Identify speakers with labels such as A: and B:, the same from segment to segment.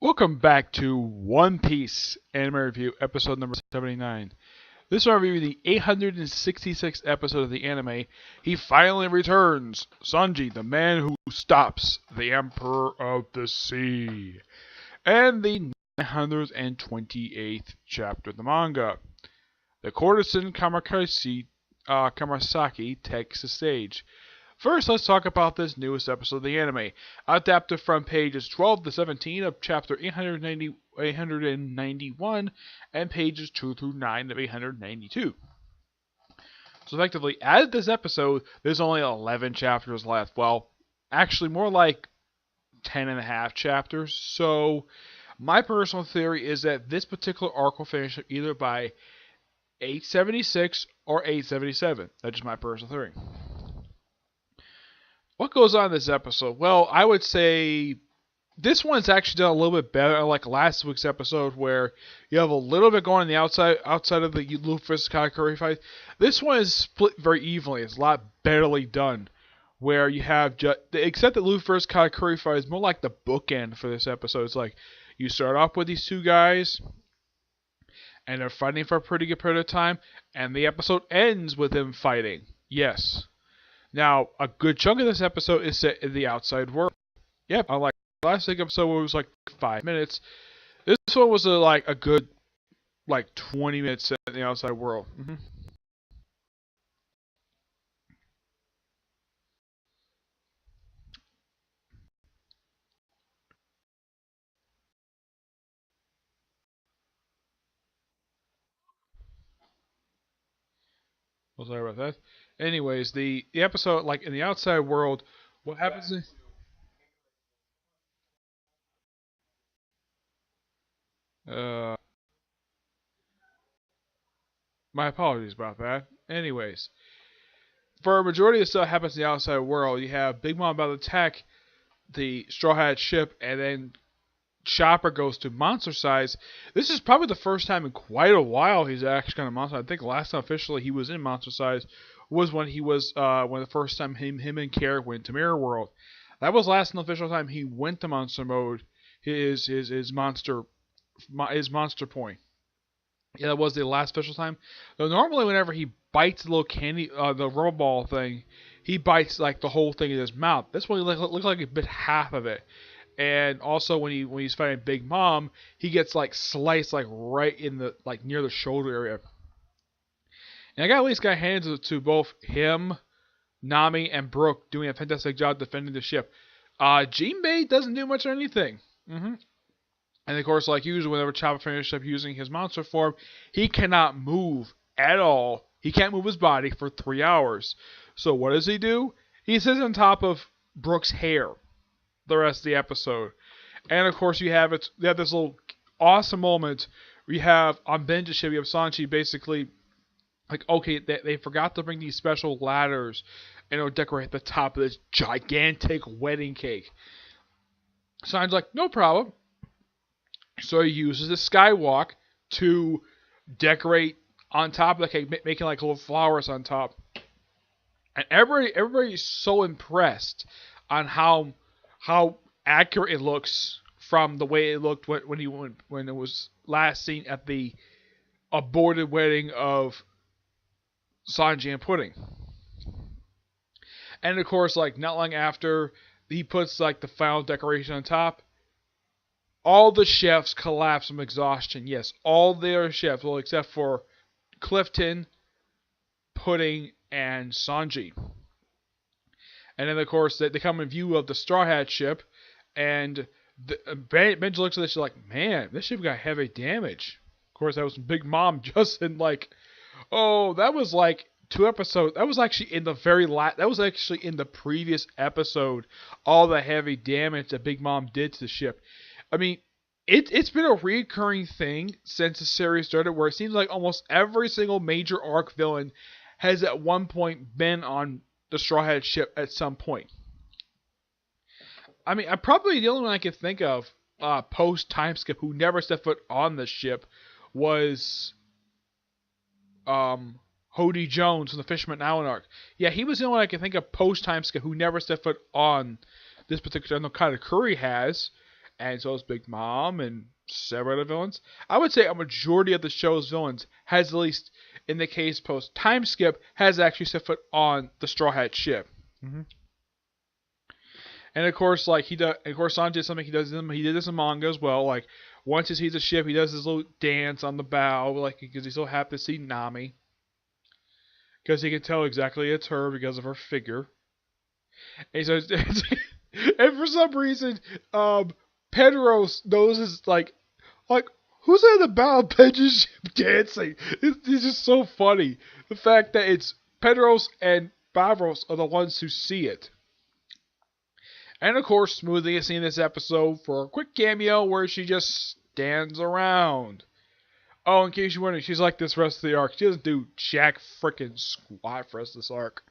A: Welcome back to One Piece Anime Review, episode number 79. This will review the 866th episode of the anime. He finally returns, Sanji, the man who stops the Emperor of the Sea, and the 928th chapter of the manga. The Courtesan Kamurasaki takes the stage. First, let's talk about this newest episode of the anime, adapted from pages 12 to 17 of chapter 891 and pages 2 through 9 of 892. So effectively, as this episode, there's only 11 chapters left. Well, actually more like 10 and a half chapters. So my personal theory is that this particular arc will finish either by 876 or 877. That's just my personal theory. What goes on in this episode? Well, I would say this one's actually done a little bit better, like last week's episode, where you have a little bit going on the outside of the Luffy vs. Katakuri fight. This one is split very evenly. It's a lot betterly done, where you have except that Luffy vs. Katakuri fight is more like the bookend for this episode. It's like you start off with these two guys, and they're fighting for a pretty good period of time, and the episode ends with them fighting. Yes. Now, a good chunk of this episode is set in the outside world. Yep, unlike the last episode where it was like 5 minutes, this one was a good 20 minutes set in the outside world. Well, sorry about that. Anyways, the episode, like in the outside world, what happens is... my apologies about that. Anyways, for a majority of the stuff that happens in the outside world, you have Big Mom about to attack the Straw Hat ship, and then Chopper goes to monster size. This is probably the first time in quite a while he's actually gone to monster size. I think last time officially he was in monster size was when he was when the first time him and Carrot went to Mirror World. That was last official time he went to monster mode. His monster point. Yeah, that was the last official time. Though normally whenever he bites the little candy, the rubber ball thing, he bites like the whole thing in his mouth. This one looks like he bit half of it. And also when he's fighting Big Mom, he gets like sliced like right in the near the shoulder area. And I got at least got hands to both him, Nami, and Brooke doing a fantastic job defending the ship. Jinbei doesn't do much of anything. And of course, like usually, whenever Chopper finishes up using his monster form, he cannot move at all. He can't move his body for 3 hours. So what does he do? He sits on top of Brooke's hair the rest of the episode. And of course, you have this little awesome moment where you have on Benja's ship, you have Sanji basically like, okay, they forgot to bring these special ladders and decorate the top of this gigantic wedding cake. Sanji's like, no problem. So he uses the skywalk to decorate on top of the cake, making like little flowers on top. And everybody's so impressed on how accurate it looks from the way it looked when it was last seen at the aborted wedding of Sanji and Pudding. And of course, like not long after he puts like the final decoration on top, all the chefs collapse from exhaustion. Yes, all their chefs, well, except for Clifton, Pudding, and Sanji. And then, of course, they come in view of the Straw Hat ship, and Benji looks at this like, man, this ship got heavy damage. Of course, that was Big Mom just in like, oh, that was like 2 episodes. That was actually in the that was actually in the previous episode. All the heavy damage that Big Mom did to the ship. I mean, it's been a recurring thing since the series started, where it seems like almost every single major arc villain has at one point been on the Straw Hat ship at some point. I mean, probably the only one I can think of post time skip who never stepped foot on the ship was Hody Jones from the Fisherman Island arc. Yeah, he was the only one I can think of post time skip who never stepped foot on this particular. I know Katakuri has. and so is Big Mom and several other villains. I would say a majority of the show's villains has, at least in the case post time skip, has actually set foot on the Straw Hat ship. Mm-hmm. And of course, like Sanji did something he did this in manga as well. Like once he sees the ship, he does his little dance on the bow, like because he's so happy to see Nami, because he can tell exactly it's her because of her figure. And so, and for some reason, Pedro's nose is like who's at the bow of Pedro's ship dancing? It's just so funny. The fact that it's Pedro's and Bavros are the ones who see it. And of course, Smoothie is seen this episode for a quick cameo where she just stands around. Oh, in case you're wondering, she's like this rest of the arc. She doesn't do jack frickin' squat for the rest of this arc.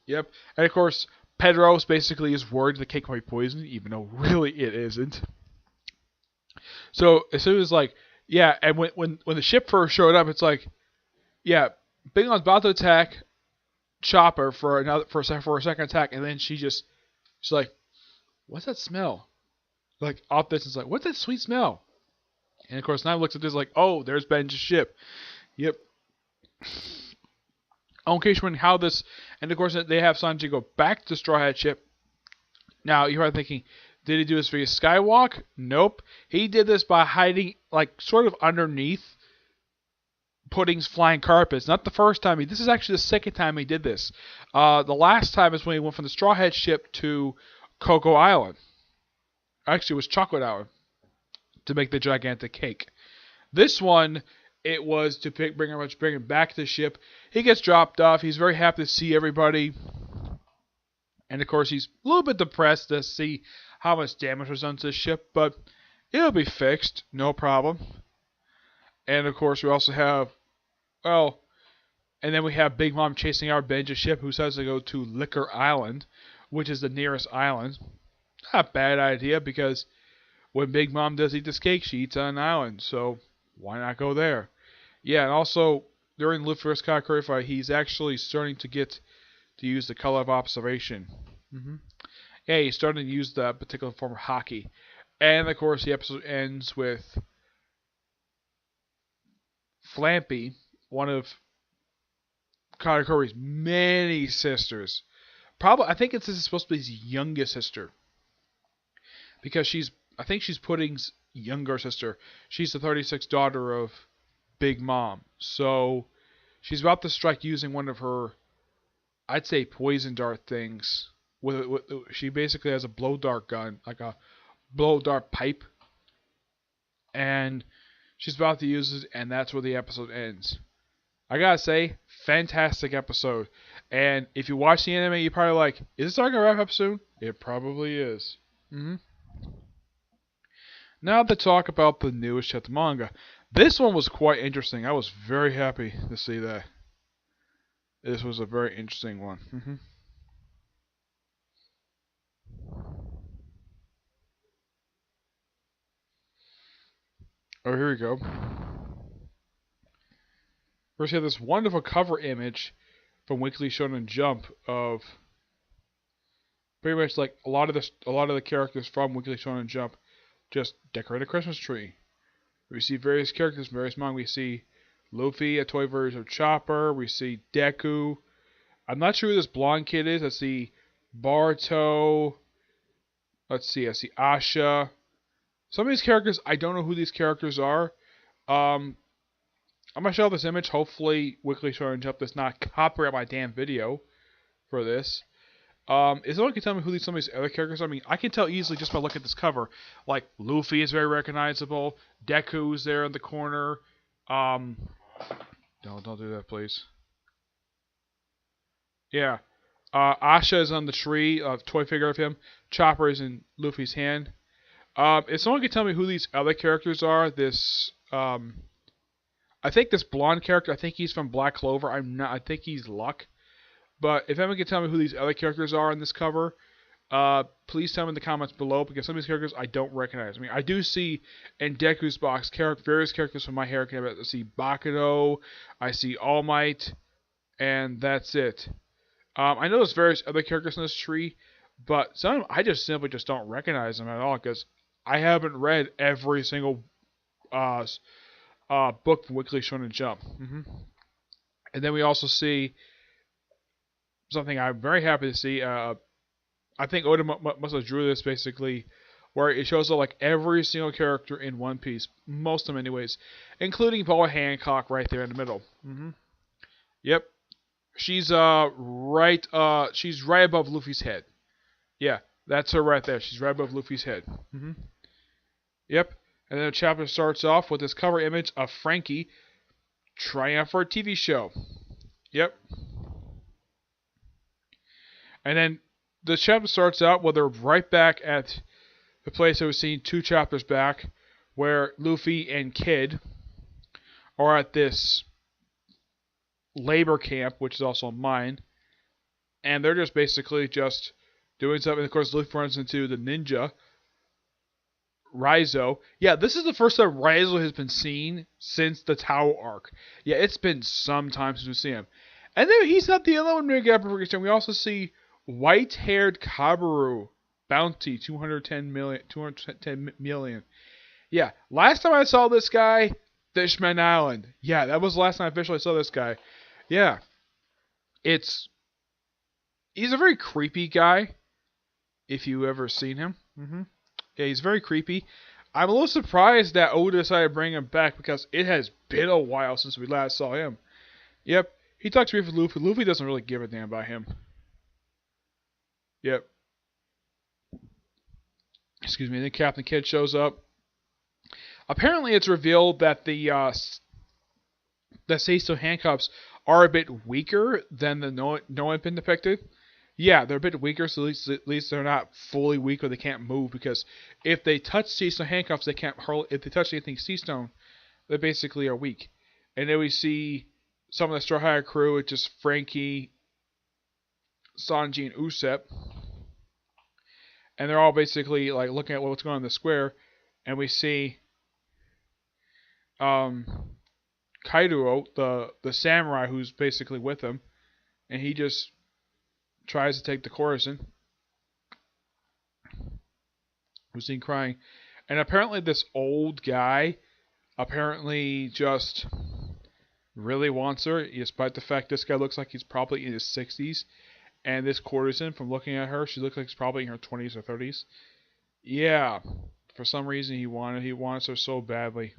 A: Yep. And of course, Pedro's basically is worried the cake might be poisoned, even though really it isn't. So as soon as yeah, and when the ship first showed up, it's like, yeah, Big Mom's about to attack Chopper for a second attack, and then she's like, what's that smell? Like off distance, like, what's that sweet smell? And of course, Nami looks at this like, oh, there's Ben's ship. Yep. In case you're wondering how this, and of course they have Sanji go back to the Straw Hat ship. Now you're probably thinking, did he do this via skywalk? Nope. He did this by hiding, like, sort of underneath Pudding's flying carpets. Not the first time. This is actually the second time he did this. The last time is when he went from the Straw Hat ship to Cocoa Island. Actually, it was Chocolate Island to make the gigantic cake. This one, it was to bring him back to the ship. He gets dropped off. He's very happy to see everybody. And of course, he's a little bit depressed to see how much damage was done to the ship, but it'll be fixed, no problem. And of course, we also have, and then we have Big Mom chasing our Benja's ship, who says to go to Liquor Island, which is the nearest island. Not a bad idea, because when Big Mom does eat this cake, she eats on an island, so why not go there? Yeah, and also, during Luffy's Katakuri fight, he's actually starting to get to use the color of observation. Mm-hmm. Yeah, he's starting to use that particular form of hockey. And of course, the episode ends with Flampy, one of Katakuri's many sisters. I think this is supposed to be his youngest sister, because I think she's Pudding's younger sister. She's the 36th daughter of Big Mom. So she's about to strike using one of her, I'd say, poison dart things. She basically has a blow dart gun, like a blow dart pipe, and she's about to use it, and that's where the episode ends. I gotta say, fantastic episode. And if you watch the anime, you're probably like, is this like a wrap up soon? It probably is. Mm-hmm. Now to talk about the newest chapter manga. This one was quite interesting. I was very happy to see that. This was a very interesting one. Mm-hmm. Oh, here we go. First, we have this wonderful cover image from Weekly Shonen Jump of pretty much like a lot of the characters from Weekly Shonen Jump just decorate a Christmas tree. We see various characters from various manga. We see Luffy, a toy version of Chopper. We see Deku. I'm not sure who this blonde kid is. I see Barto. I see Asha. Some of these characters, I don't know who these characters are. I'm going to show this image. Hopefully, Weekly Shonen Jump does not copyright my damn video for this. If someone can tell me who some of these other characters are, I mean, I can tell easily just by looking at this cover. Like, Luffy is very recognizable. Deku's there in the corner. Don't do that, please. Yeah. Asha is on the tree, a toy figure of him. Chopper is in Luffy's hand. If someone can tell me who these other characters are, I think this blonde character, I think he's from Black Clover. I think he's Luck. But if anyone can tell me who these other characters are in this cover, please tell me in the comments below, because some of these characters I don't recognize. I mean, I do see in Deku's box various characters from My Hero Academia. I see Bakudo, I see All Might, and that's it. I know there's various other characters in this tree, but some of them I just simply don't recognize them at all, because I haven't read every single uh, book from Weekly Shonen Jump. And then we also see something I'm very happy to see. I think Oda must have drew this basically, where it shows up like every single character in One Piece, most of them anyways, including Paul Hancock right there in the middle. Yep, she's she's right above Luffy's head. Yeah, that's her right there. She's right above Luffy's head. Yep, and then the chapter starts off with this cover image of Frankie trying out for a TV show. Yep. And then the chapter starts out where they're right back at the place that was seen 2 chapters back, where Luffy and Kid are at this labor camp, which is also a mine, and they're just basically just doing something. Of course, Luffy runs into the ninja, Raizo. Yeah, this is the first time Raizo has been seen since the Tao arc. Yeah, it's been some time since we've seen him. And then he's not the only one to get up. We also see white-haired Kabaru, bounty 210 million. Yeah, last time I saw this guy, Fishman Island. Yeah, that was the last time I officially saw this guy. Yeah, he's a very creepy guy. If you ever seen him, yeah, he's very creepy. I'm a little surprised that Oda decided to bring him back because it has been a while since we last saw him. Yep, he talks briefly with Luffy. Luffy doesn't really give a damn about him. Yep. Excuse me. Then Captain Kidd shows up. Apparently, it's revealed that the Seiso handcuffs are a bit weaker than the Noah had been depicted. Yeah, they're a bit weaker, so at least they're not fully weak or they can't move, because if they touch Seastone handcuffs, they can't hurl. If they touch anything Seastone, they basically are weak. And then we see some of the Straw Hat crew, it's just Frankie, Sanji, and Usopp. And they're all basically like looking at what's going on in the square, and we see Kaido, the samurai who's basically with them, and he just tries to take the Courtesan, who's seen crying. And apparently this old guy apparently just really wants her, despite the fact this guy looks like he's probably in his 60s. And this Courtesan, from looking at her, she looks like she's probably in her 20s or 30s. Yeah, for some reason he wants her so badly.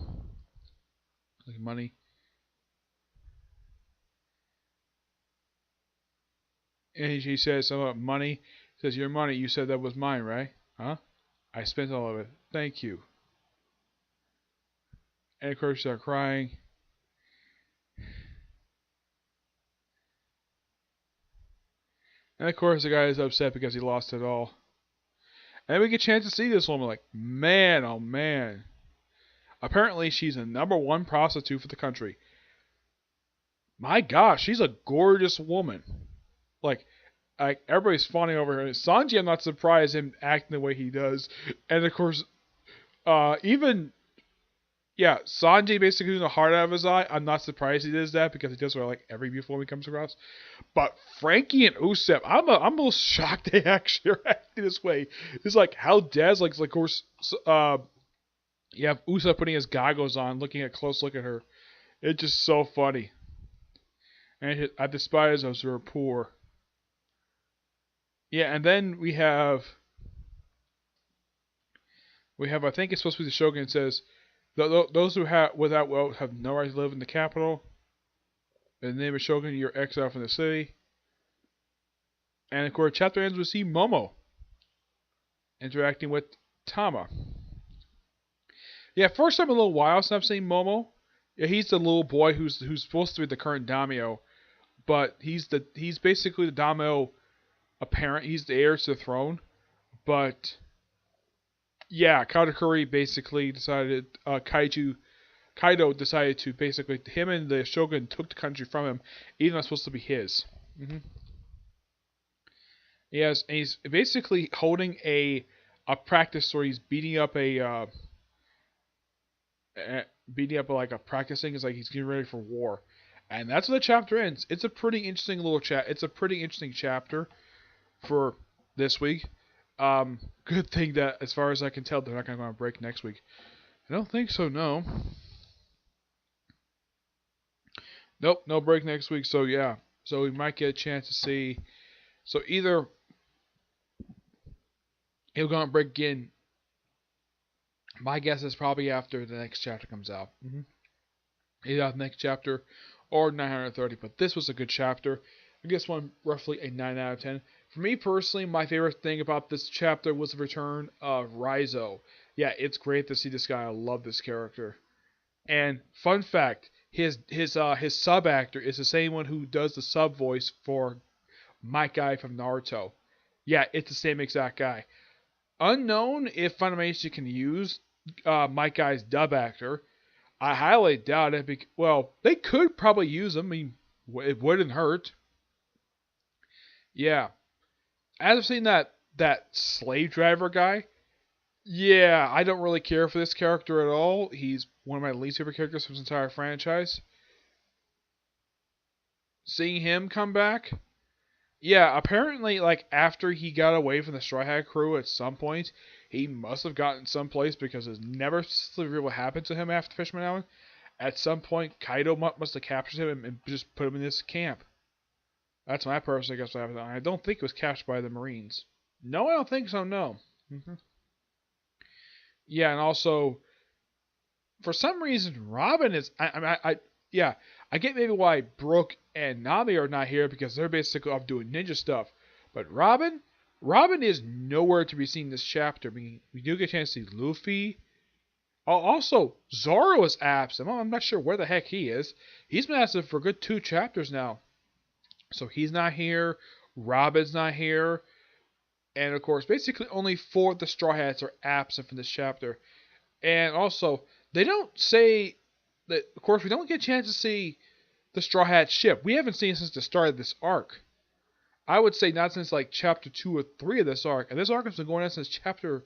A: Like money. And he says something about money. He says, your money, you said that was mine, right? Huh? I spent all of it. Thank you. And of course, she starts crying. And of course, the guy is upset because he lost it all. And then we get a chance to see this woman, like, man, oh man. Apparently, she's the #1 prostitute for the country. My gosh, she's a gorgeous woman. Like everybody's fawning over her. Sanji, I'm not surprised him acting the way he does. And of course, Sanji basically doing the heart out of his eye. I'm not surprised he does that because he does what like every beautiful woman he comes across. But Frankie and Usopp, I'm almost shocked they actually are acting this way. It's like how Des like of course you have Usopp putting his goggles on, looking at close look at her. It's just so funny. And I despise those who are poor. Yeah, and then we have I think it's supposed to be the Shogun says, those who have without wealth have no right to live in the capital. In the name of Shogun, you're exiled from the city. And of course, chapter ends with see Momo interacting with Tama. Yeah, first time in a little while since I've seen Momo. Yeah, he's the little boy who's supposed to be the current daimyo, but he's basically the daimyo apparent. He's the heir to the throne, but yeah, Katakuri basically decided Kaido decided to basically him and the Shogun took the country from him, even though it's supposed to be his. Yes, and he's basically holding a practice where he's beating up like a practicing. It's like he's getting ready for war, and that's where the chapter ends. It's a pretty interesting little chat. It's a pretty interesting chapter for this week. Good thing that, as far as I can tell, they're not going to go on break next week. I don't think so, no. Nope, no break next week, so yeah. So we might get a chance to see. So either he'll go on break again. My guess is probably after the next chapter comes out. Either after the next chapter or 930. But this was a good chapter. I guess one roughly a 9 out of 10. For me personally, my favorite thing about this chapter was the return of Raizo. Yeah, it's great to see this guy. I love this character. And fun fact, his sub actor is the same one who does the sub voice for my guy from Naruto. Yeah, it's the same exact guy. Unknown if Funimation can use my guy's dub actor. I highly doubt it. Well, they could probably use him. I mean, it wouldn't hurt. Yeah. As I've seen that slave driver guy, yeah, I don't really care for this character at all. He's one of my least favorite characters from this entire franchise. Seeing him come back, yeah, apparently, like, after he got away from the Straw Hat crew at some point, he must have gotten someplace because it's never revealed what happened to him after Fishman Island. At some point, Kaido must have captured him and just put him in this camp. That's my personal guess. I don't think it was captured by the Marines. No, I don't think so, no. Yeah, and also, for some reason, Robin is. Yeah, I get maybe why Brooke and Nami are not here because they're basically off doing ninja stuff. But Robin is nowhere to be seen this chapter. I mean, we do get a chance to see Luffy. Also, Zoro is absent. I'm not sure where the heck he is. He's been absent for a good 2 chapters now. So he's not here. Robin's not here. And of course, basically only 4 of the Straw Hats are absent from this chapter. And also, they don't say that, of course, we don't get a chance to see the Straw Hat ship. We haven't seen it since the start of this arc. I would say not since like chapter 2 or 3 of this arc. And this arc has been going on since chapter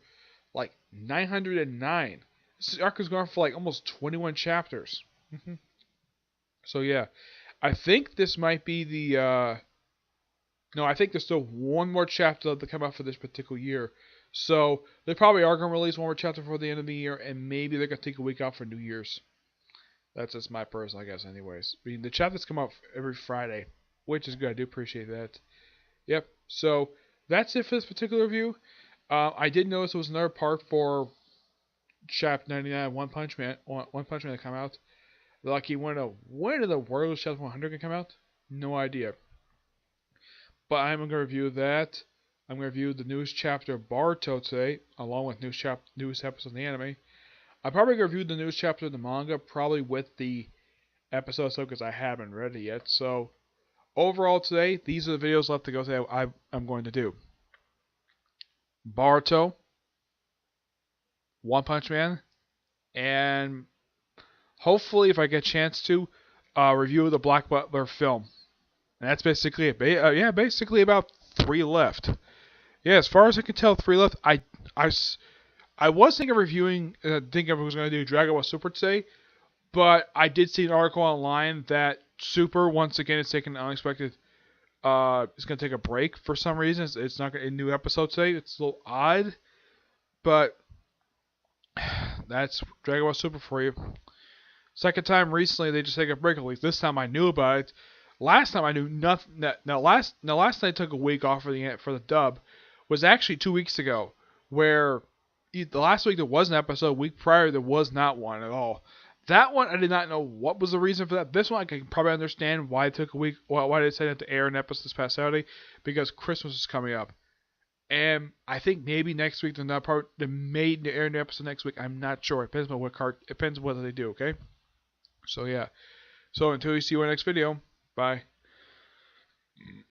A: like 909. This arc has gone for like almost 21 chapters. So yeah, I think this might be the no, I think there's still one more chapter to come out for this particular year. So they probably are going to release one more chapter before the end of the year, and maybe they're going to take a week off for New Year's. That's just my personal, I guess, anyways. I mean, the chapters come out every Friday, which is good. I do appreciate that. Yep. So that's it for this particular review. I did notice there was another part for Chapter 99, One Punch Man that come out. Lucky, when did the World Chapter 100 can come out? No idea. But I'm going to review that. I'm going to review the newest chapter of Boruto today, along with newest episode of the anime. I'm probably going to review the newest chapter of the manga, probably with the episode, because I haven't read it yet. So, overall today, these are the videos left to go today I'm going to do. Boruto, One Punch Man, and hopefully, if I get a chance to, review the Black Butler film. And that's basically it. Yeah, basically about 3 left. Yeah, as far as I can tell, 3 left. I was thinking of reviewing, thinking I was going to do Dragon Ball Super today, but I did see an article online that Super, once again, is taking an unexpected, it's going to take a break for some reason. It's not going to a new episode today. It's a little odd, but that's Dragon Ball Super for you. Second time recently, they just take a break. At least this time I knew about it. Last time I knew nothing. Last time I took a week off for the dub was actually 2 weeks ago, where the last week there was an episode. Week prior there was not one at all. That one I did not know what was the reason for that. This one I can probably understand why it took a week. Why they decided to air an episode this past Saturday, because Christmas is coming up, and I think maybe next week they may air an episode next week. I'm not sure. It depends on what they do. Okay, so yeah. So until you see our next video. Bye.